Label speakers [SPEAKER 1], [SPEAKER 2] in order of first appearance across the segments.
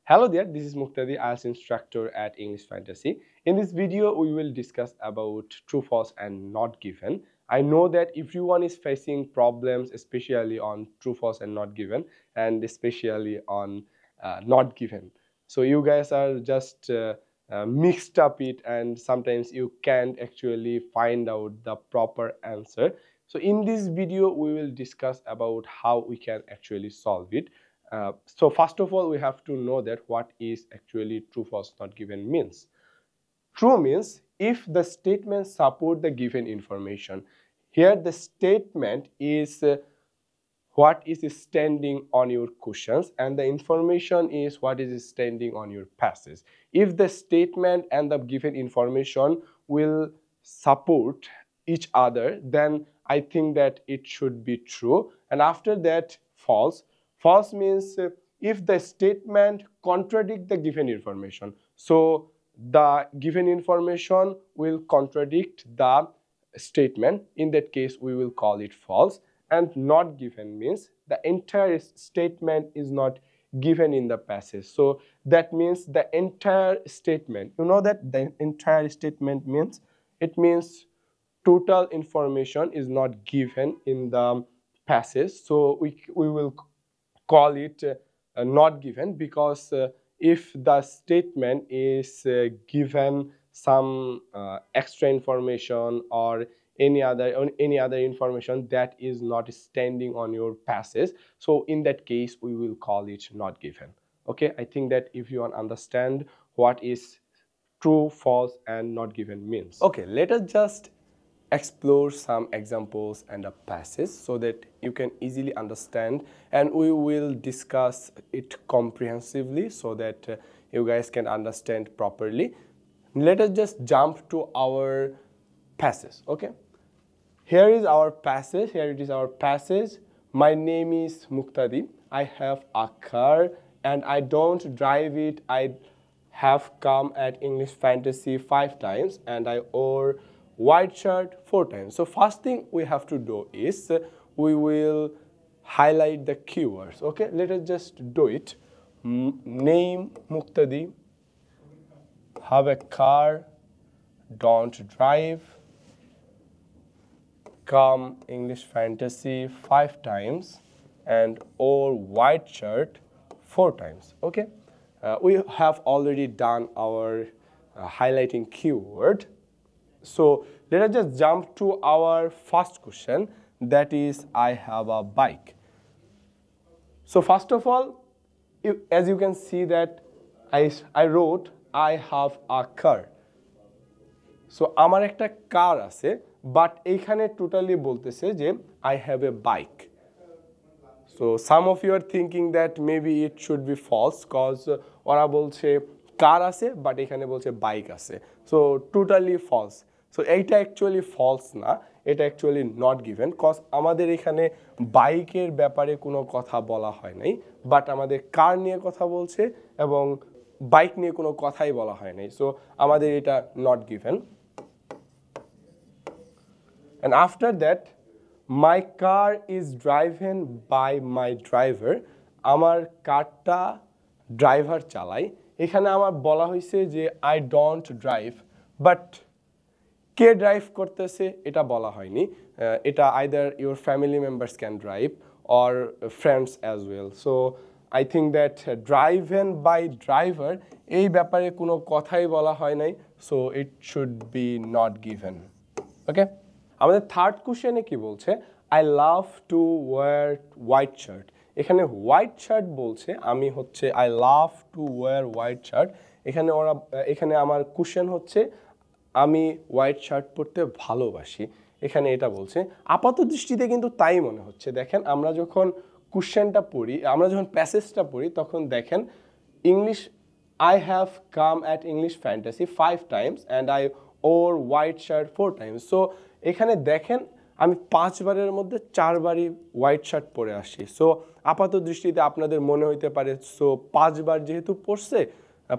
[SPEAKER 1] Hello there, this is Muktadi, IELTS instructor at English Fantasy. In this video, we will discuss about true, false and not given. I know that everyone is facing problems, especially on true, false and not given, and especially on not given. So you guys are just mixed up it, and sometimes you can't actually find out the proper answer. So in this video, we will discuss about how we can actually solve it. So first of all, we have to know that what is actually true, false, not given means. True means if the statement support the given information. Here the statement is what is standing on your questions, and the information is what is standing on your passage. If the statement and the given information will support each other, then I think that it should be true. And after that, false. False means if the statement contradict the given information. So the given information will contradict the statement. In that case, we will call it false. And not given means the entire statement is not given in the passage. So that means the entire statement. You know that the entire statement means? It means total information is not given in the passage. So we will call it not given, because if the statement is given some extra information or any other information that is not standing on your passage, so in that case we will call it not given. Okay, I think that if you understand what is true, false and not given means. Okay, let us just explore some examples and a passage so that you can easily understand, and we will discuss it comprehensively so that you guys can understand properly. Let us just jump to our passage. Okay, here is our passage. Here it is our passage. My name is Muktadi. I have a car and I don't drive it. I have come at English Fantasy 5 times and I wore white shirt 4 times. So first thing we have to do is we will highlight the keywords. Okay, let us just do it. Name Muktadi, have a car, don't drive, come English Fantasy 5 times and wore white shirt 4 times. Okay, we have already done our highlighting keyword. So let us just jump to our first question, that is I have a bike. So first of all, as you can see that I wrote I have a car. So আমার একটা car আছে, but এখানে totally বলতেছে যে I have a bike. So some of you are thinking that maybe it should be false because ওরা বলছে car আছে but এখানে বলছে bike আছে. So totally false. So এইটা actually false না, এটা actually not given cause আমাদের এখানে বাইকের ব্যাপারে কোনো কথা বলা হয় নাই, বাট আমাদের কার নিয়ে কথা বলছে এবং বাইক নিয়ে কোনো কথাই বলা হয় নাই। সো আমাদের এটা not given. And after that, my car is driven by my driver. আমার কারটা ড্রাইভার চালায়। এখানে আমার বলা হয়েছে যে I don't drive, but K drive করতেছে এটা বলা হয়নি। এটা either your family members can drive or friends as well. So I think that driven by driver এই ব্যাপারে কোনো কথাই বলা হয় নাই, so it should be not given. Okay, আমাদের থার্ড কোশ্চেনে কি বলছে? I love to wear white shirt. এখানে white shirt বলছে, আমি হচ্ছে I love to wear white shirt. এখানে আমার কোশ্চেন হচ্ছে আমি হোয়াইট শার্ট পরতে ভালোবাসি। এখানে এটা বলছে, আপাত দৃষ্টিতে কিন্তু তাই মনে হচ্ছে। দেখেন আমরা যখন কোশ্চেনটা পড়ি, আমরা যখন প্যাসেজটা পড়ি, তখন দেখেন English I have come at English Fantasy 5 times and I wore white shirt 4 times. So এখানে দেখেন আমি 5 বারের মধ্যে 4 বারই হোয়াইট শার্ট পরে আসি। সো আপাত দৃষ্টিতে আপনাদের মনে হইতে পারে সো 5 বার যেহেতু পড়ছে,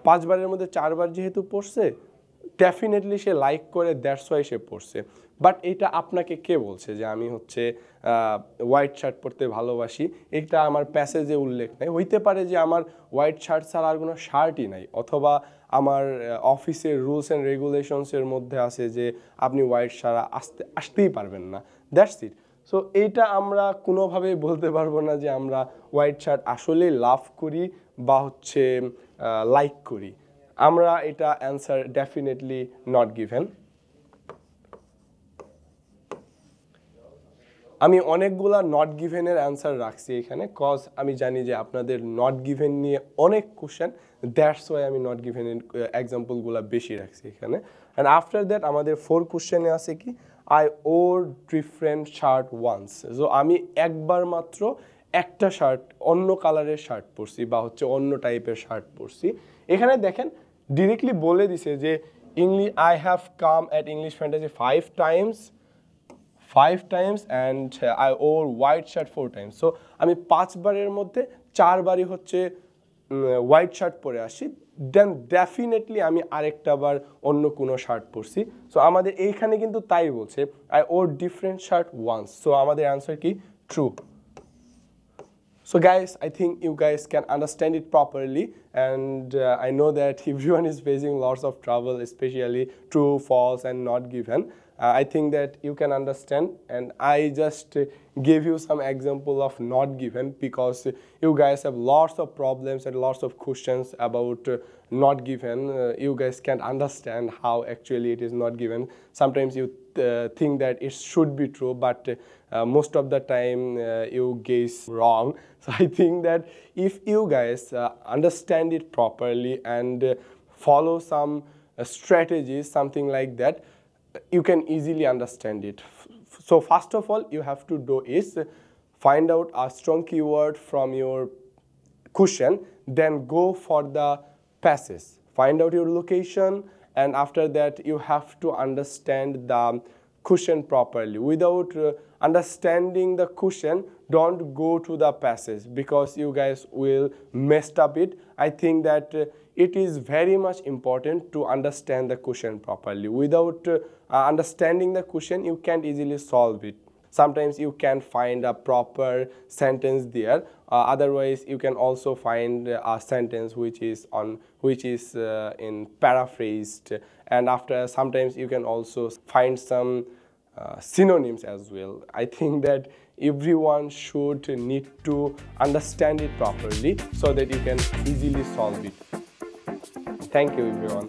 [SPEAKER 1] 5 বারের মধ্যে 4 বার যেহেতু পড়ছে, ডেফিনেটলি সে লাইক করে, দ্যাটস ওয়াই সে পড়ছে। বাট এটা আপনাকে কে বলছে যে আমি হচ্ছে হোয়াইট শার্ট পরতে ভালোবাসি? এটা আমার প্যাসেজে উল্লেখ নাই। হইতে পারে যে আমার হোয়াইট শার্ট ছাড়া আর কোনো শার্টই নাই, অথবা আমার অফিসের রুলস অ্যান্ড রেগুলেশনসের মধ্যে আছে যে আপনি হোয়াইট ছাড়া আসতেই পারবেন না, দ্যাটস ইট। সো এইটা আমরা কোনোভাবেই বলতে পারবো না যে আমরা হোয়াইট শার্ট আসলেই লাভ করি বা হচ্ছে লাইক করি। আমরা এটা অ্যান্সার ডেফিনেটলি নট গিভেন। আমি অনেকগুলা নট গিভেনের অ্যান্সার রাখছি এখানে, কজ আমি জানি যে আপনাদের নট গিভেন নিয়ে অনেক কোশ্চেন, দ্যাটস ওয়াই আমি নট গিভেনের এক্সাম্পলগুলো বেশি রাখছি এখানে। অ্যান্ড আফটার দ্যাট আমাদের 4 কোশ্চেনে আছে কি, I wore different shirt once. So আমি একবার মাত্র একটা শার্ট, অন্য কালারের শার্ট পরছি বা হচ্ছে অন্য টাইপের শার্ট পরছি। এখানে দেখেন ডিরেক্টলি বলে দিছে যে I have come at English fantasy 5 times and I wore white shirt 4 times. So আমি 5 বারের মধ্যে 4 বারই হচ্ছে হোয়াইট শার্ট পরে আসি, দেন ডেফিনেটলি আমি আরেকটা বার অন্য কোনো শার্ট পরছি। সো আমাদের এইখানে কিন্তু তাই বলছে, I wore different shirt once. So আমাদের অ্যান্সার কি? True. So guys, I think you guys can understand it properly, and I know that everyone is facing lots of trouble, especially true, false and not given. I think that you can understand, and I just gave you some example of not given because you guys have lots of problems and lots of questions about not given. You guys can't understand how actually it is not given. Sometimes you think that it should be true, but most of the time you guess wrong. So I think that if you guys understand it properly and follow some strategies, something like that, you can easily understand it. So first of all you have to do is find out a strong keyword from your question, then go for the passage, find out your location, and after that you have to understand the question properly. Without understanding the question, don't go to the passage because you guys will mess up it. I think that it is very much important to understand the question properly. Without understanding the question, you can't easily solve it. Sometimes you can find a proper sentence there, otherwise you can also find a sentence which is in paraphrased, and after sometimes you can also find some synonyms as well. I think that everyone should need to understand it properly so that you can easily solve it. Thank you everyone.